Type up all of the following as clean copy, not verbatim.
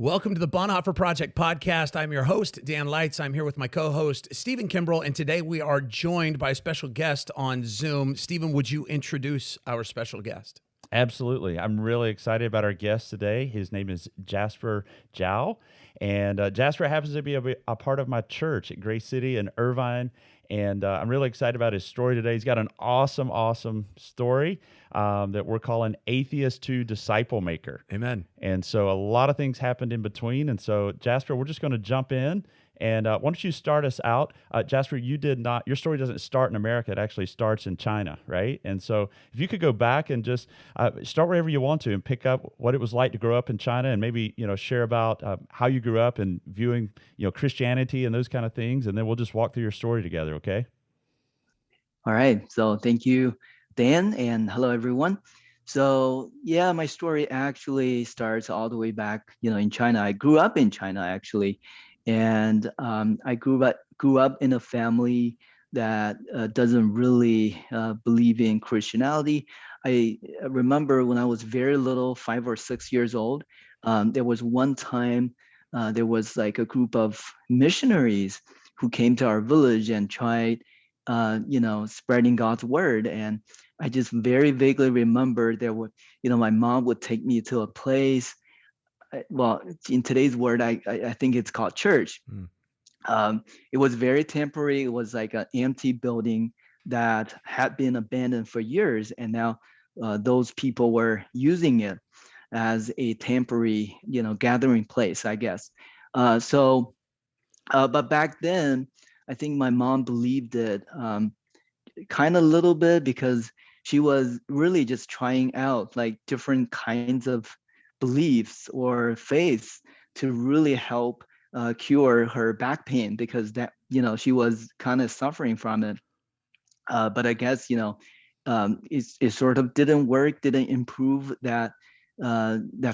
Welcome to the Bonhoeffer Project podcast. I'm your host, Dan Leitz. I'm here with my co-host, Stephen Kimbrell, and today we are joined by a special guest on Zoom. Stephen, would you introduce our special guest? Absolutely. I'm really excited about our guest today. His name is Jasper Zhao, and Jasper happens to be a part of my church at Grace City in Irvine, and I'm really excited about his story today. He's got an awesome story that we're calling Atheist to Disciple Maker. Amen. And so a lot of things happened in between, and so Jasper, we're just going to jump in. And why don't you start us out? Jasper, your story doesn't start in America. It actually starts in China, right? And so if you could go back and just start wherever you want to and pick up what it was like to grow up in China and maybe, share about how you grew up and viewing, Christianity and those kind of things. And then we'll just walk through your story together, okay? All right. So thank you, Dan, and hello, everyone. So yeah, my story actually starts all the way back, in China. I grew up in China, actually. And I grew up in a family that doesn't really believe in Christianity. I remember when I was very little, 5 or 6 years old, there was one time there was like a group of missionaries who came to our village and tried, spreading God's word. And I just very vaguely remember my mom would take me to a place. Well, in today's word, I think it's called church. It was very temporary. It was like an empty building that had been abandoned for years, and now those people were using it as a temporary, gathering place, I guess. But back then, I think my mom believed it kind of a little bit because she was really just trying out like different kinds of beliefs or faiths to really help cure her back pain, because that she was kind of suffering from it. But I guess it sort of didn't work, didn't improve that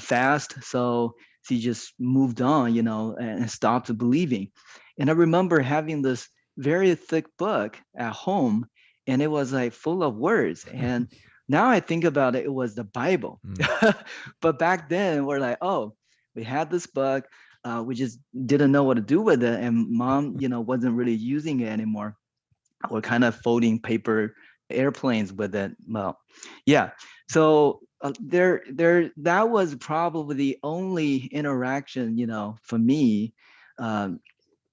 fast. So she just moved on, and stopped believing. And I remember having this very thick book at home, and it was like full of words. And now I think about it, it was the Bible. But back then we're like, oh, we had this book. We just didn't know what to do with it. And mom, wasn't really using it anymore. We're kind of folding paper airplanes with it. Well, yeah. So that was probably the only interaction, for me,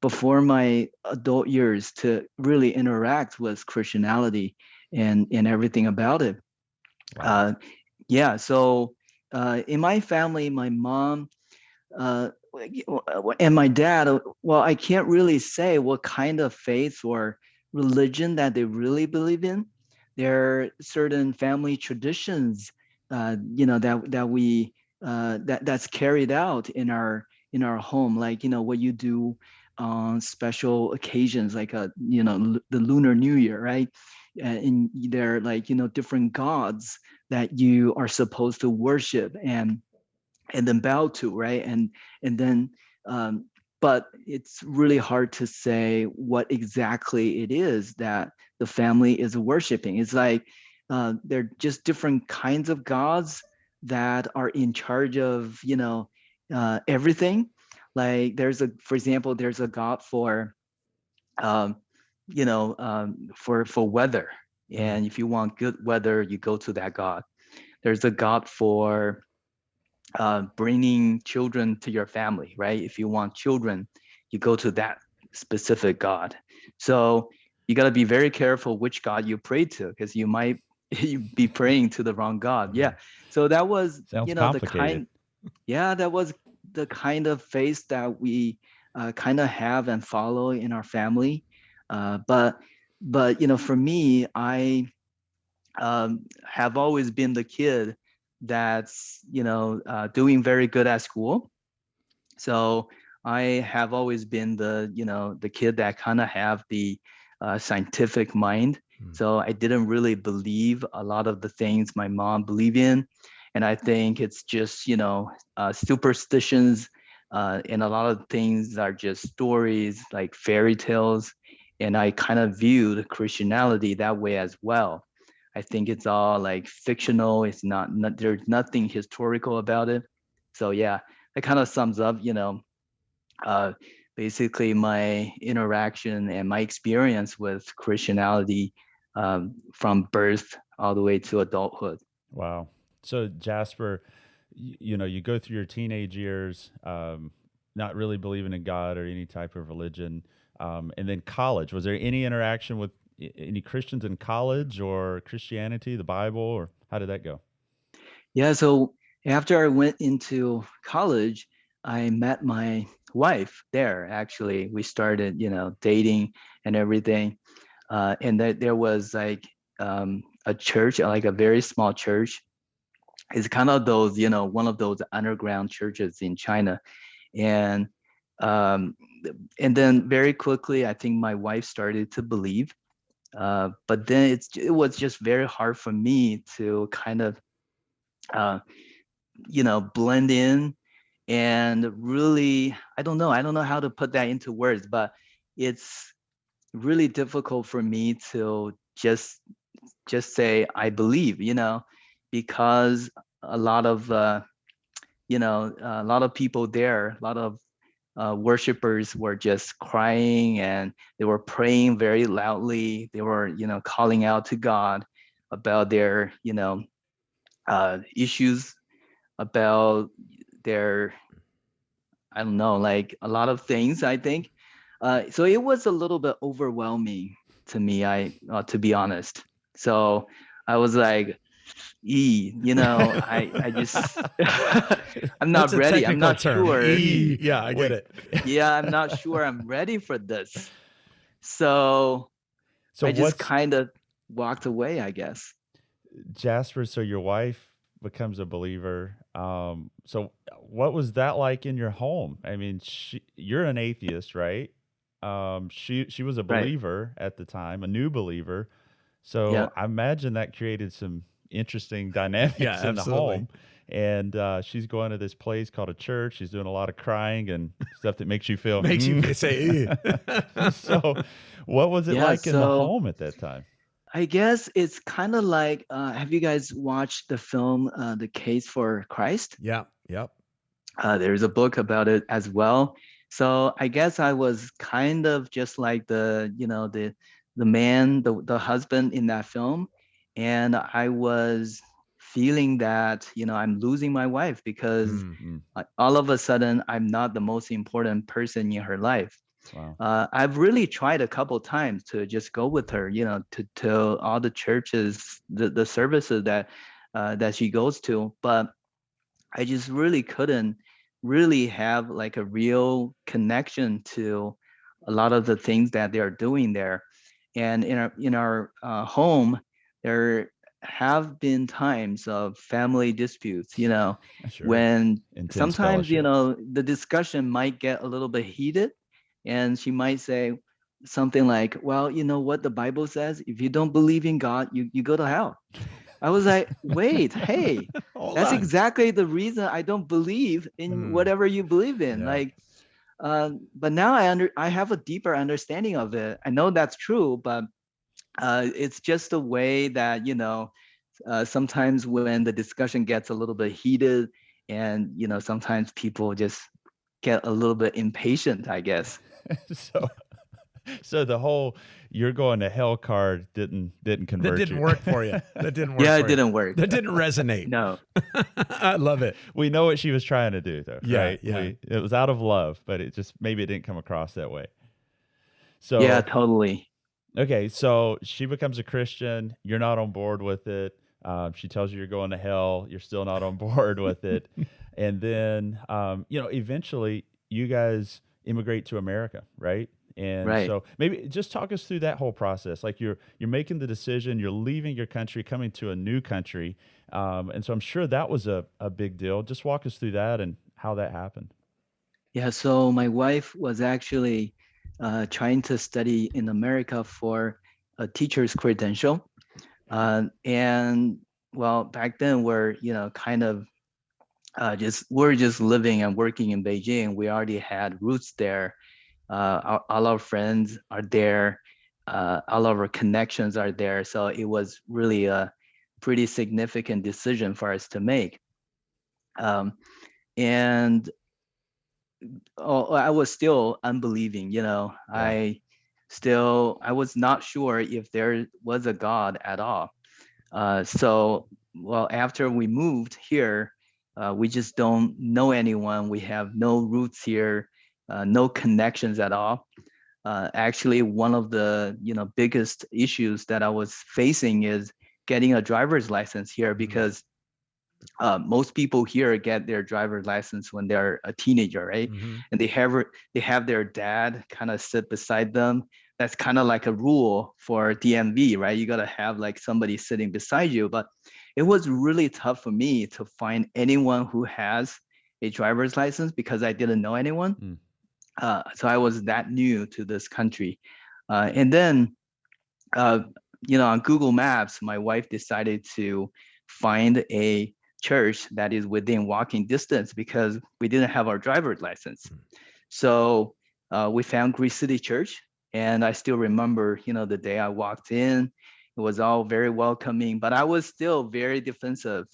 before my adult years to really interact with Christianity and everything about it. Wow. So in my family, my mom and my dad, well, I can't really say what kind of faith or religion that they really believe in. There are certain family traditions, that we that's carried out in our home, like what you do on special occasions, like the Lunar New Year, right? And there are like different gods that you are supposed to worship and then bow to, right? And then but it's really hard to say what exactly it is that the family is worshiping. It's like they're just different kinds of gods that are in charge of everything. Like for example, there's a god for for weather. And if you want good weather, you go to that god. There's a god for bringing children to your family, right? If you want children, you go to that specific god. So you got to be very careful which god you pray to, because you might be praying to the wrong god. Yeah. So that was Sounds complicated. that was the kind of faith that we kind of have and follow in our family. But for me, I have always been the kid that's doing very good at school. So I have always been the kid that kind of have the scientific mind. So I didn't really believe a lot of the things my mom believed in. And I think it's just, superstitions, and a lot of things are just stories, like fairy tales. And I kind of viewed Christianity that way as well. I think it's all like fictional. It's not there's nothing historical about it. So yeah, kind of sums up, uh, basically my interaction and my experience with Christianity from birth all the way to adulthood. Wow. So Jasper, you go through your teenage years, not really believing in God or any type of religion, and then college. Was there any interaction with any Christians in college or Christianity, the Bible, or how did that go? Yeah, so after I went into college, I met my wife there. Actually, we started, dating and everything. And that there was like a church, like a very small church. It's kind of those, one of those underground churches in China. And um, and then very quickly, I think my wife started to believe. But then it was just very hard for me to kind of uh, blend in and really, I don't know how to put that into words, but it's really difficult for me to just say I believe, because a lot of a lot of people there, a lot of worshipers were just crying, and they were praying very loudly. They were, calling out to God about their, issues, about their, I don't know, like a lot of things, I think. So it was a little bit overwhelming to me, to be honest. So I was like, I just, I'm That's not a ready. I'm technical not term. sure. Yeah, I get it. Yeah, I'm not sure I'm ready for this. So So I just what's kind of walked away, I guess. Jasper? So your wife becomes a believer. So what was that like in your home? I mean, you're an atheist, right? She was a Right. believer at the time, a new believer. Yeah. So I imagine that created some interesting Yeah, dynamics in the absolutely. home. And she's going to this place called a church. She's doing a lot of crying and stuff that makes you feel. Makes you say, So, what was it Yeah. like in the So home at that time? I guess it's kind of like, have you guys watched the film, The Case for Christ? yeah, yep. There's a book about it as well. So I guess I was kind of just like the man, the husband in that film, and I was feeling that I'm losing my wife because Mm. all of a sudden I'm not the most important person in her life. Wow. I've really tried a couple times to just go with her, to all the churches, the services that she goes to, but I just really couldn't really have like a real connection to a lot of the things that they are doing there. And in our home, there have been times of family disputes, Sure. when Intense sometimes, fellowship. the discussion might get a little bit heated, and she might say something like, well, you know what the Bible says, if you don't believe in God, you go to hell. I was like, wait, hey, Hold that's on. exactly the reason I don't believe in Mm. whatever you believe in. Yeah. Like, but now I have a deeper understanding of it. I know that's true, but it's just a way that sometimes when the discussion gets a little bit heated, and sometimes people just get a little bit impatient, I guess. So, so the whole "you're going to hell" card didn't That convert didn't you. work for you. That didn't work Yeah, it for you. didn't work. That didn't resonate. No. I love it. We know what she was trying to do, though, Yeah, right? yeah. It was out of love, but maybe it didn't come across that way. Yeah, So, totally. okay, so she becomes a Christian. You're not on board with it. She tells you you're going to hell. You're still not on board with it. And then, eventually you guys immigrate to America, right? And Right. so maybe just talk us through that whole process. Like you're making the decision, you're leaving your country, coming to a new country. And so I'm sure that was a big deal. Just walk us through that and how that happened. Yeah, so my wife was actually trying to study in America for a teacher's credential. And well, back then we're, kind of we're just living and working in Beijing. We already had roots there. All our friends are there. All of our connections are there. So it was really a pretty significant decision for us to make. And I was still unbelieving, Yeah. I was not sure if there was a God at all. So, well, after we moved here, we just don't know anyone. We have no roots here, no connections at all. Actually, one of the biggest issues that I was facing is getting a driver's license here, because most people here get their driver's license when they're a teenager, right? Mm-hmm. And they have their dad kind of sit beside them. That's kind of like a rule for DMV, right? You got to have like somebody sitting beside you. But it was really tough for me to find anyone who has a driver's license because I didn't know anyone. Mm. So I was that new to this country. And then, on Google Maps, my wife decided to find a church that is within walking distance because we didn't have our driver's license. So we found Greece City Church, and I still remember, the day I walked in, it was all very welcoming, but I was still very defensive.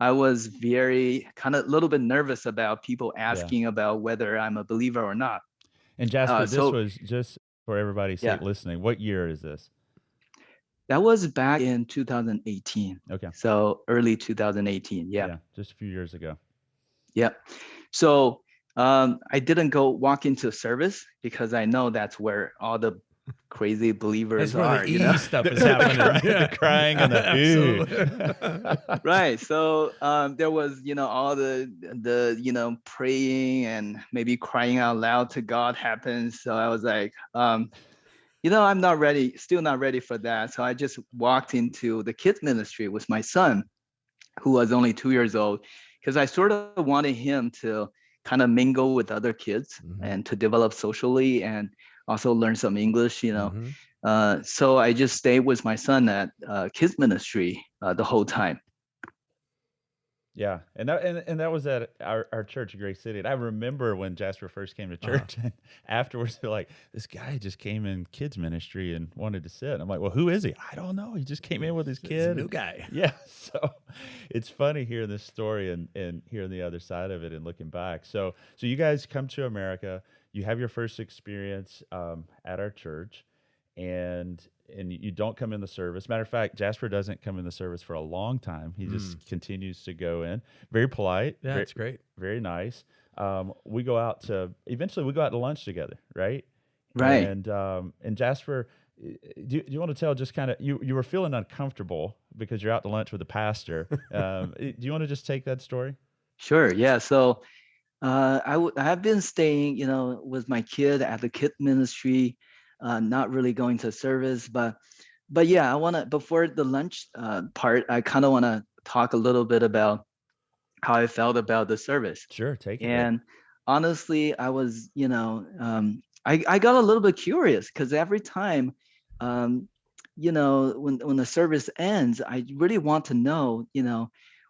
I was very kind of a little bit nervous about people Yeah. asking about whether I'm a believer or not. And Jasper, this So was just for everybody yeah, listening. What year is this? that was back in 2018. Okay. So early 2018. Yeah. Yeah, just a few years ago. Yeah. So I didn't go walk into service because I know that's where all the crazy believers That's where are. the stuff is happening. The crying and the Absolutely. Right. So there was, all the praying and maybe crying out loud to God happens. So I was like, I'm not ready, still not ready for that. So I just walked into the kids ministry with my son, who was only 2 years old, because I sort of wanted him to kind of mingle with other kids and to develop socially and also learn some English, So I just stayed with my son at kids ministry the whole time. Yeah, and that was at our church in Grace City. And I remember when Jasper first came to church, and afterwards they're like, "This guy just came in kids ministry and wanted to sit." I'm like, "Well, who is he?" "I don't know. He just came in with his kid." He's a new guy. Yeah, so it's funny hearing this story and hearing the other side of it and looking back. So you guys come to America. You have your first experience at our church, and you don't come in the service. Matter of fact, Jasper doesn't come in the service for a long time. He just continues to go in. Very polite. Yeah, very, it's great. Very nice. Eventually we go out to lunch together, right? Right. And Jasper, do you want to tell just kind of, you were feeling uncomfortable because you're out to lunch with the pastor. Do you want to just take that story? Sure. Yeah. So I've been staying, with my kid at the kid ministry, not really going to service, but yeah, I want to, before the lunch part, I kind of want to talk a little bit about how I felt about the service. Sure, take it. And honestly, I was, I got a little bit curious because every time, when the service ends, I really want to know,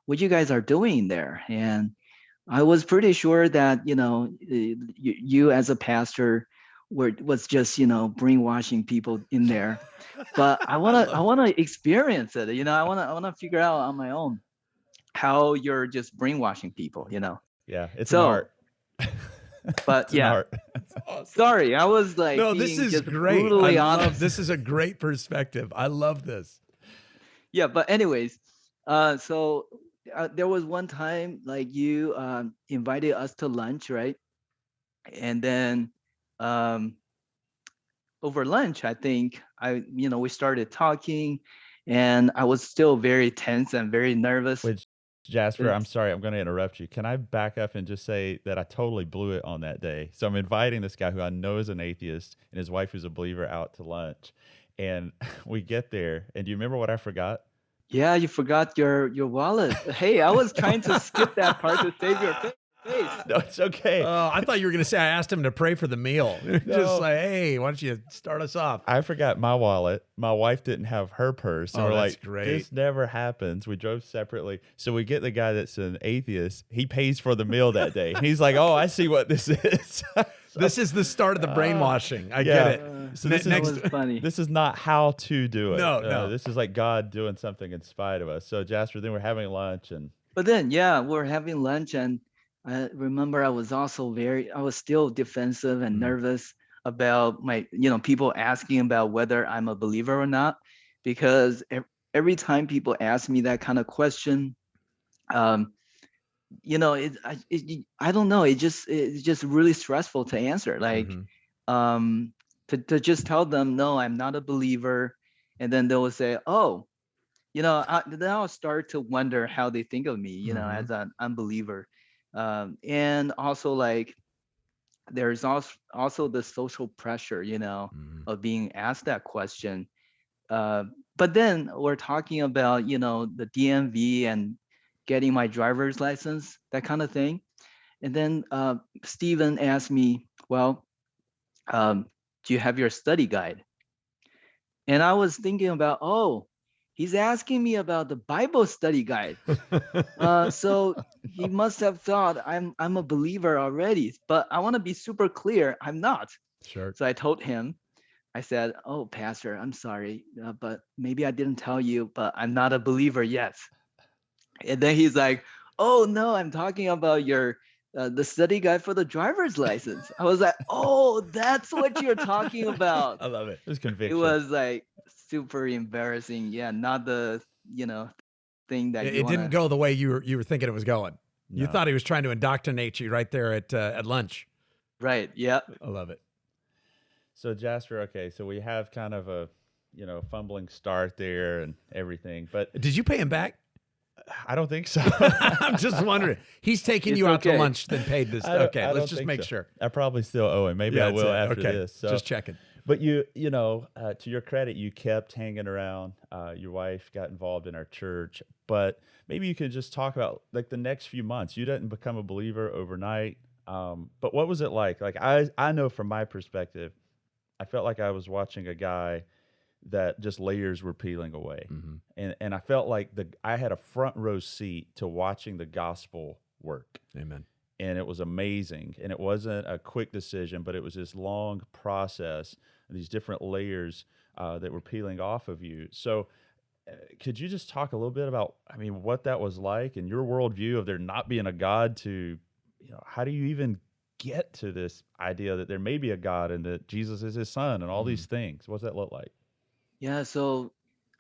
what you guys are doing there. And I was pretty sure that, you as a pastor was just, brainwashing people in there. But I want to experience it. I want to figure out on my own how you're just brainwashing people, Yeah, it's so, an art. But it's an yeah, art. awesome. Sorry, I was like, no, this is great. Brutally honest. This is a great perspective. I love this. Yeah, but anyways, so there was one time like you invited us to lunch, right? And then over lunch, I think we started talking, and I was still very tense and very nervous. Which, Jasper, I'm sorry, I'm going to interrupt you. Can I back up and just say that I totally blew it on that day? So I'm inviting this guy who I know is an atheist and his wife who's a believer out to lunch. And we get there, and do you remember what I forgot? Yeah, you forgot your wallet. Hey, I was trying to skip that part to save your face. No, it's okay. I thought you were going to say I asked him to pray for the meal. Just like, hey, why don't you start us off? I forgot my wallet. My wife didn't have her purse. And we're that's like, great. This never happens. We drove separately. So we get the guy that's an atheist. He pays for the meal that day. He's like, oh, I see what this is. This is the start of the brainwashing. I get it. So this was funny. This is not how to do it. No. This is like God doing something in spite of us. So Jasper, then we're having lunch and. But then, yeah, we're having lunch, and I remember I was also I was still defensive and Mm. nervous about people asking about whether I'm a believer or not, because every time people ask me that kind of question, um, I don't know, it's just really stressful to answer. Like, Mm-hmm. um, to just tell them, no, I'm not a believer, and then they will say, oh, then I'll start to wonder how they think of me, Mm-hmm. as an unbeliever. And also, like, there's also the social pressure, Mm-hmm. of being asked that question. Uh, but then we're talking about, the DMV and getting my driver's license, that kind of thing. And then Stephen asked me, well, do you have your study guide? And I was thinking about, oh, he's asking me about the Bible study guide. So he must have thought I'm a believer already. But I want to be super clear, I'm not. Sure. So I told him, I said, oh, Pastor, I'm sorry, but maybe I didn't tell you, but I'm not a believer yet. And then he's like, oh, no, I'm talking about the study guide for the driver's license. I was like, oh, that's what you're talking about. I love it. There's It conviction. was like super embarrassing. Yeah, not the, thing that you It want didn't to. go the way you were thinking it was going. You No. thought he was trying to indoctrinate you right there at lunch. Right. Yeah. I love it. So Jasper, okay, so we have kind of a, fumbling start there and everything, but Did you pay him back? I don't think so. I'm just wondering. He's taking It's you out to okay. lunch, then paid this. I don't, Okay, I let's don't just think make so. sure. I probably still owe him. Maybe I that's will it. after Okay, this. So, just checking. but to your credit, you kept hanging around. Your wife got involved in our church, but maybe you could just talk about like the next few months. You didn't become a believer overnight, but what was it like? Like I know from my perspective, I felt like I was watching a guy that just layers were peeling away. Mm-hmm. And I felt like I had a front row seat to watching the gospel work. Amen. And it was amazing. And it wasn't a quick decision, but it was this long process and these different layers that were peeling off of you. So could you just talk a little bit about, I mean, what that was like and your worldview of there not being a God to, how do you even get to this idea that there may be a God and that Jesus is his son and all these things? What's that look like? Yeah. So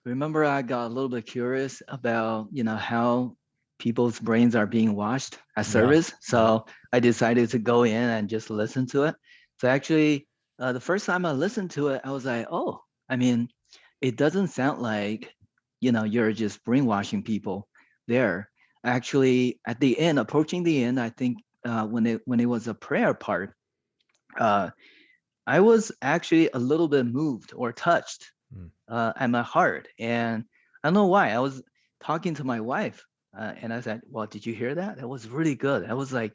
remember, I got a little bit curious about, how people's brains are being washed at Yeah. service. So I decided to go in and just listen to it. So actually, the first time I listened to it, I was like, oh, I mean, it doesn't sound like, you're just brainwashing people there. Actually, at the end, approaching the end, I think when it was a prayer part, uh, I was actually a little bit moved or touched Mm. at my heart. And I don't know why. I was talking to my wife and I said, well, did you hear that? That was really good. That was like,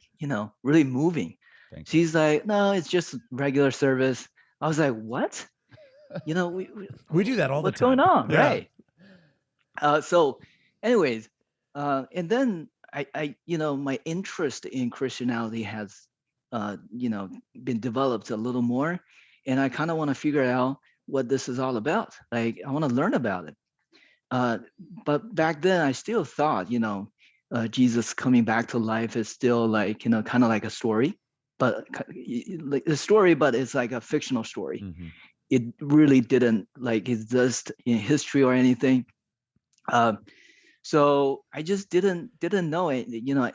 really moving. Thank you. She's like, no, it's just regular service. I was like, what? We do that all the What's going time. on? Yeah. Right. So anyways, and then my interest in Christianity has, been developed a little more. And I kind of want to figure out what this is all about. Like, I want to learn about it. Uh, but back then, I still thought, Jesus coming back to life is still like, kind of like a story, but like a story, but it's like a fictional story. Mm-hmm. It really didn't like exist in history or anything. Uh, so I just didn't know it,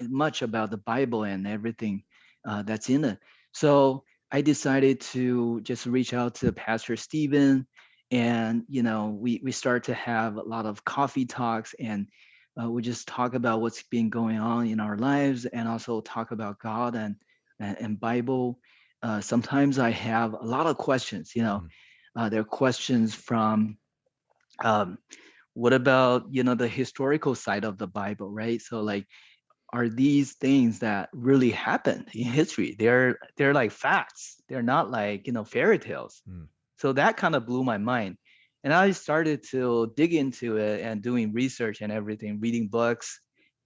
much about the Bible and everything that's in it. So I decided to just reach out to Pastor Stephen, and we start to have a lot of coffee talks, and we just talk about what's been going on in our lives, and also talk about God and Bible. Sometimes I have a lot of questions. There are questions from. Um, what about the historical side of the Bible, right? So like, are these things that really happened in history? They're like facts. They're not like fairy tales. Mm. So that kind of blew my mind, and I started to dig into it and doing research and everything, reading books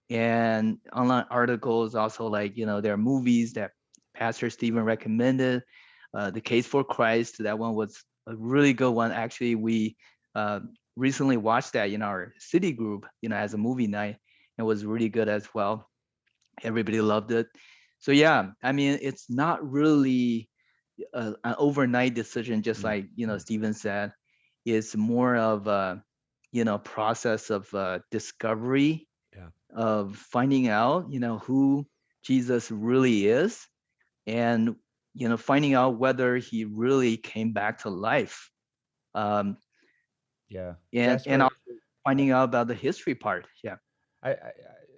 and online articles. Also, like there are movies that Pastor Stephen recommended. The Case for Christ, that one was a really good one. Actually, we uh, recently watched that in our city group, as a movie night. It was really good as well. Everybody loved it. So yeah, I mean, it's not really an overnight decision, just Mm, like Stephen said. It's more of a process of discovery, yeah. of finding out who Jesus really is, and finding out whether he really came back to life, um, Yeah. and Jasper, also finding out about the history part. Yeah. I, I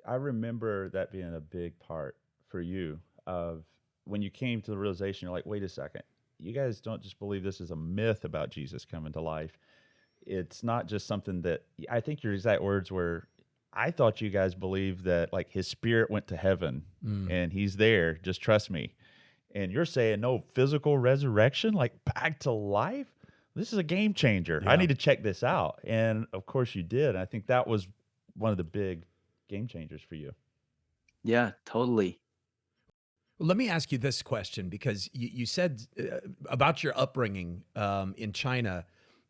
I remember that being a big part for you of when you came to the realization. You're like, wait a second, you guys don't just believe this is a myth about Jesus coming to life. It's not just something that I think your exact words were. I thought you guys believed that like his spirit went to heaven Mm, and he's there. Just trust me. And you're saying no physical resurrection, like back to life. This is a game changer. I yeah. need to check this out. And of course you did. I think that was one of the big game changers for you. Yeah, totally. Well, let me ask you this question because you said about your upbringing in China,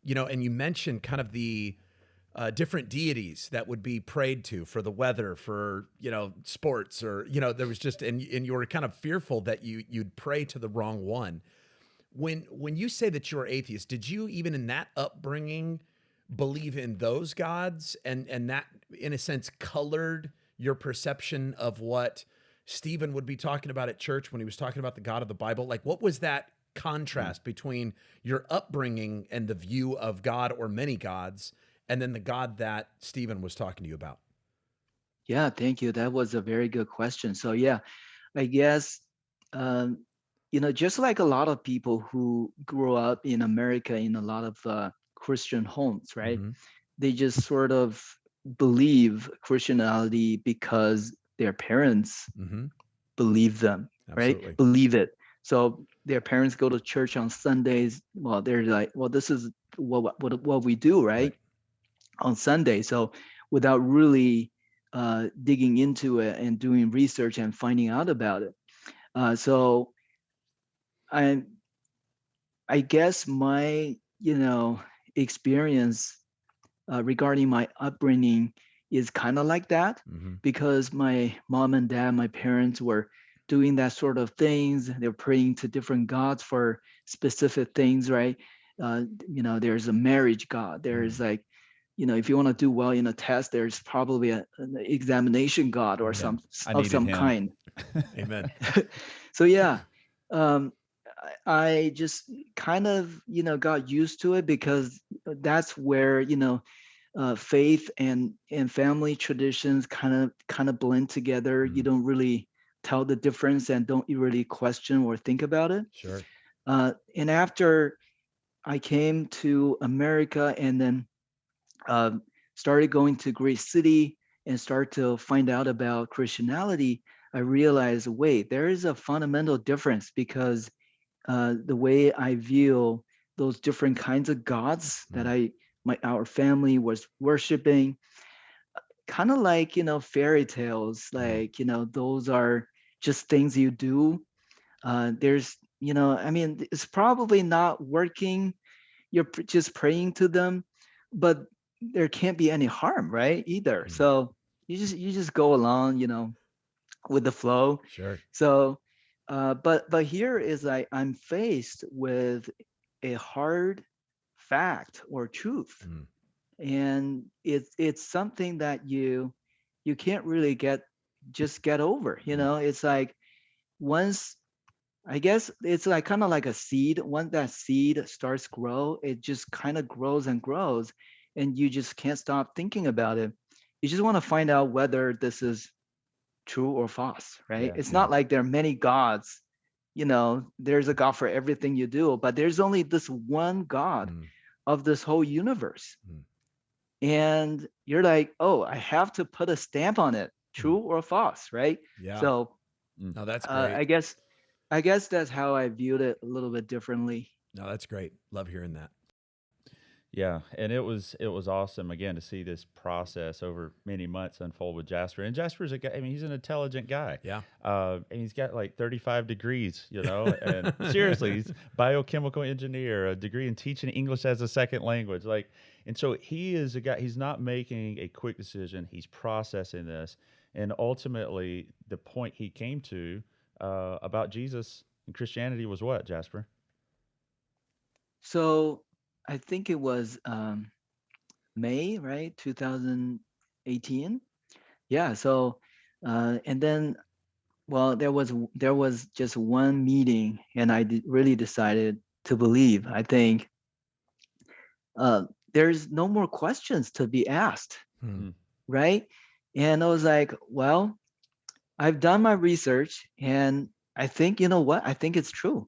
and you mentioned kind of the different deities that would be prayed to for the weather, for sports, or there was just and you were kind of fearful that you'd pray to the wrong one. When you say that you're atheist, did you even in that upbringing believe in those gods, and that in a sense colored your perception of what Stephen would be talking about at church when he was talking about the God of the Bible? Like, what was that contrast between your upbringing and the view of God or many gods, and then the God that Stephen was talking to you about? Yeah, thank you. That was a very good question. So yeah, I guess um, just like a lot of people who grew up in America in a lot of Christian homes, right? Mm-hmm. They just sort of believe Christianity because their parents Mm-hmm. believe them, right? Absolutely. Believe it. So their parents go to church on Sundays. Well, they're like, well, this is what we do, Right. right? On Sunday. So without really digging into it and doing research and finding out about it. So I I guess my experience regarding my upbringing is kind of like that, Mm-hmm. because my mom and dad, my parents were doing that sort of things. They're praying to different gods for specific things, right? There's a marriage god. There's like, if you want to do well in a test, there's probably an examination god or Yeah. some I of needed some him. kind. Amen. So yeah, um, I just kind of got used to it, because that's where faith and family traditions kind of blend together. You Mm, don't really tell the difference and don't you really question or think about it. sure. And after I came to America and then um, started going to great city and start to find out about Christianity, I realized, wait, there is a fundamental difference, because the way I view those different kinds of gods that Mm, our family was worshiping, kind of like fairy tales, mm, like those are just things you do. There's I mean, it's probably not working. You're just praying to them, but there can't be any harm, right? Either. mm, So you just go along, with the flow. sure. So, but here is I'm faced with a hard fact or truth, Mm, and it's something that you can't really get over. mm, It's like, once, I guess it's like kind of like a seed. Once that seed starts grow, it just kind of grows and grows, and you just can't stop thinking about it. You just want to find out whether this is true or false, right? Yeah. It's yeah. not like there are many gods. There's a God for everything you do, but there's only this one God Mm, of this whole universe. mm, And you're like, oh, I have to put a stamp on it, mm. true or false, right? Yeah. So Mm. No, that's uh, great. I guess I guess that's how I viewed it a little bit differently. No, that's great. Love hearing that. Yeah, and it was awesome again to see this process over many months unfold with Jasper. And Jasper's a guy. I mean, he's an intelligent guy. Yeah. And he's got like 35 degrees. And seriously, he's biochemical engineer, a degree in teaching English as a second language. Like, and so he is a guy. He's not making a quick decision. He's processing this, And ultimately, the point he came to about Jesus and Christianity was what, Jasper? So I think it was May, right? 2018. Yeah. So and then, well, there was just one meeting, and really decided to believe. I think uh, there's no more questions to be asked, Hmm. Mm. right? And I was like, well, I've done my research, and I think, you know what? I think it's true.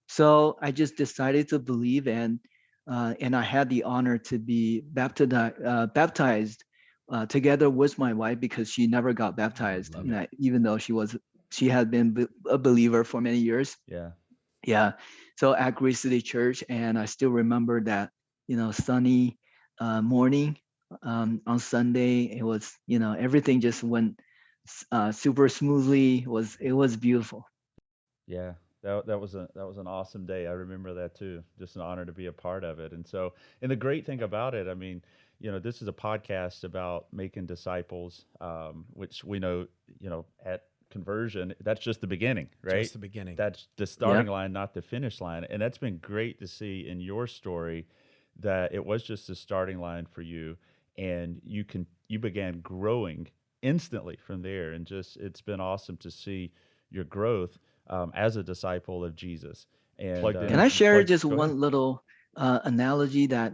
So I just decided to believe, and I had the honor to be baptized together with my wife, because she never got Oh, baptized, love it. even though she had been a believer for many years. Yeah. Yeah. So at Grace City Church, and I still remember that, sunny morning on Sunday. It was, everything just went super smoothly. It was beautiful. Yeah, that was an awesome day. I remember that too. Just an honor to be a part of it. And so, and the great thing about it, I mean, this is a podcast about making disciples, which we know, at conversion, that's just the beginning, right? Just the beginning. That's the Yeah. starting line, not the finish line. And that's been great to see in your story that it was just the starting line for you, and you began growing instantly from there. And just it's been awesome to see your growth as a disciple of Jesus. And Plugged Can in. I share plug. just Go ahead. one little analogy that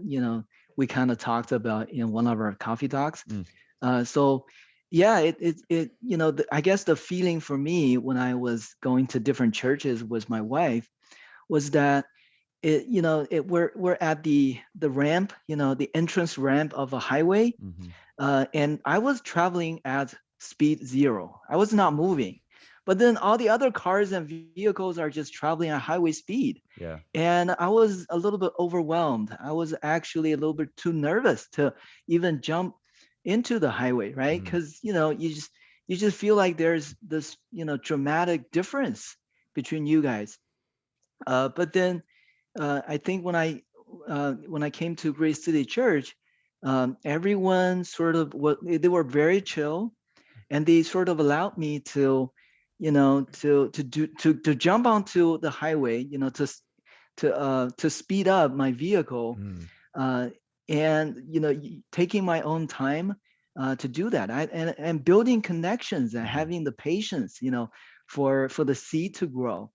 we kind of talked about in one of our coffee talks? Mm, So, yeah, I guess the feeling for me when I was going to different churches with my wife was that we're at the ramp, the entrance ramp of a highway, hmm and I was traveling at speed zero. I was not moving, but then all the other cars and vehicles are just traveling at highway speed. Yeah. And I was a little bit overwhelmed. I was actually a little bit too nervous to even jump into the highway, right? Mm. Because you just feel like there's this dramatic difference between you guys. But then I think when I came to Grace City Church, everyone sort of they were very chill, and they sort of allowed me to, to jump onto the highway, to speed up my vehicle, Mm. uh, and taking my own time to do that. And building connections and hmm having the patience, for the seed to grow.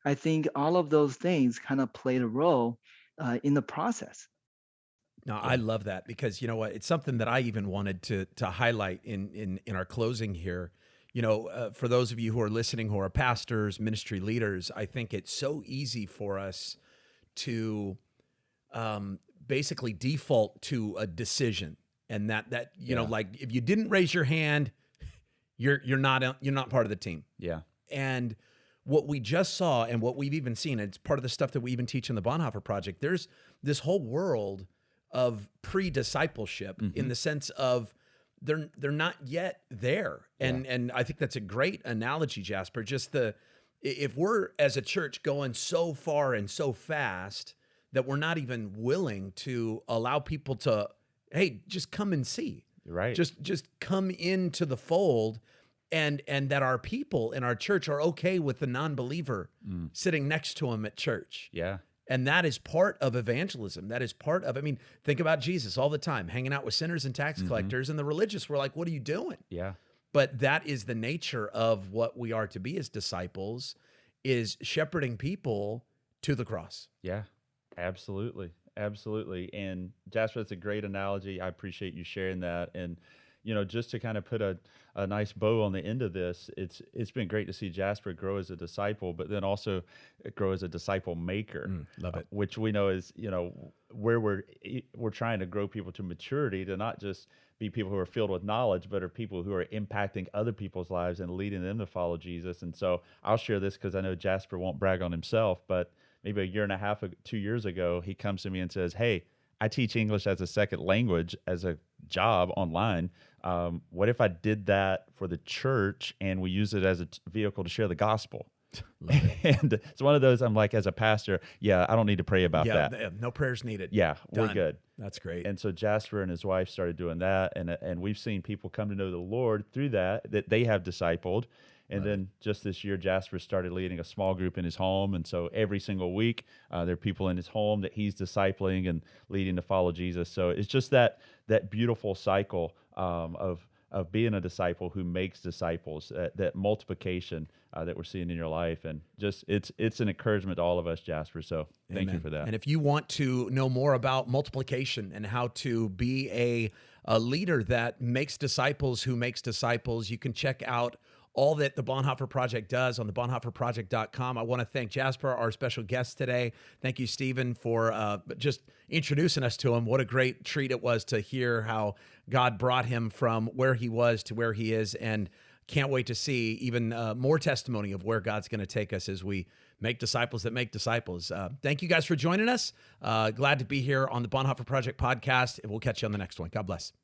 I think all of those things kind of played a role in the process. No, I Yeah. love that because you know what? It's something that I even wanted to highlight in our closing here. For those of you who are listening, who are pastors, ministry leaders, I think it's so easy for us to basically default to a decision, and that Yeah. like if you didn't raise your hand, you're not part of the team. Yeah. And what we just saw, and what we've even seen, it's part of the stuff that we even teach in the Bonhoeffer Project. There's this whole world of pre-discipleship in hmm the sense of they're not yet there, Yeah. and I think that's a great analogy, Jasper. Just if we're as a church going so far and so fast that we're not even willing to allow people to, hey, just come and see, You're right. just come into the fold, and that our people in our church are okay with the non-believer Mm. sitting next to them at church. Yeah. And that is part of evangelism. That is part of, I mean, think about Jesus all the time, hanging out with sinners and tax hmm collectors, and the religious were like, what are you doing? Yeah. But that is the nature of what we are to be as disciples, is shepherding people to the cross. Yeah. Absolutely. Absolutely. And Jasper, that's a great analogy. I appreciate you sharing that. And just to kind of put a nice bow on the end of this, it's been great to see Jasper grow as a disciple, but then also grow as a disciple maker, Love it. which we know is where we're trying to grow people to maturity, to not just be people who are filled with knowledge, but are people who are impacting other people's lives and leading them to follow Jesus. And so I'll share this because I know Jasper won't brag on himself, but maybe a year and a half, 2 years ago, he comes to me and says, "Hey, I teach English as a second language as a job online. What if I did that for the church and we use it as a vehicle to share the gospel?" Love it. And it's one of those, I'm like, as a pastor, I don't need to pray about that. No prayers needed. Yeah, we're Done. good. That's great. And so Jasper and his wife started doing that, and we've seen people come to know the Lord through that they have discipled. And then just this year, Jasper started leading a small group in his home. And so every single week, there are people in his home that he's discipling and leading to follow Jesus. So it's just that beautiful cycle of being a disciple who makes disciples, that multiplication that we're seeing in your life. And just it's an encouragement to all of us, Jasper. So thank you for that. And if you want to know more about multiplication and how to be a leader that makes disciples who makes disciples, you can check out all that the Bonhoeffer Project does on the bonhoefferproject.com. I want to thank Jasper, our special guest today. Thank you, Stephen, for just introducing us to him. What a great treat it was to hear how God brought him from where he was to where he is, and can't wait to see even more testimony of where God's going to take us as we make disciples that make disciples. Thank you guys for joining us. Glad to be here on the Bonhoeffer Project podcast, and we'll catch you on the next one. God bless.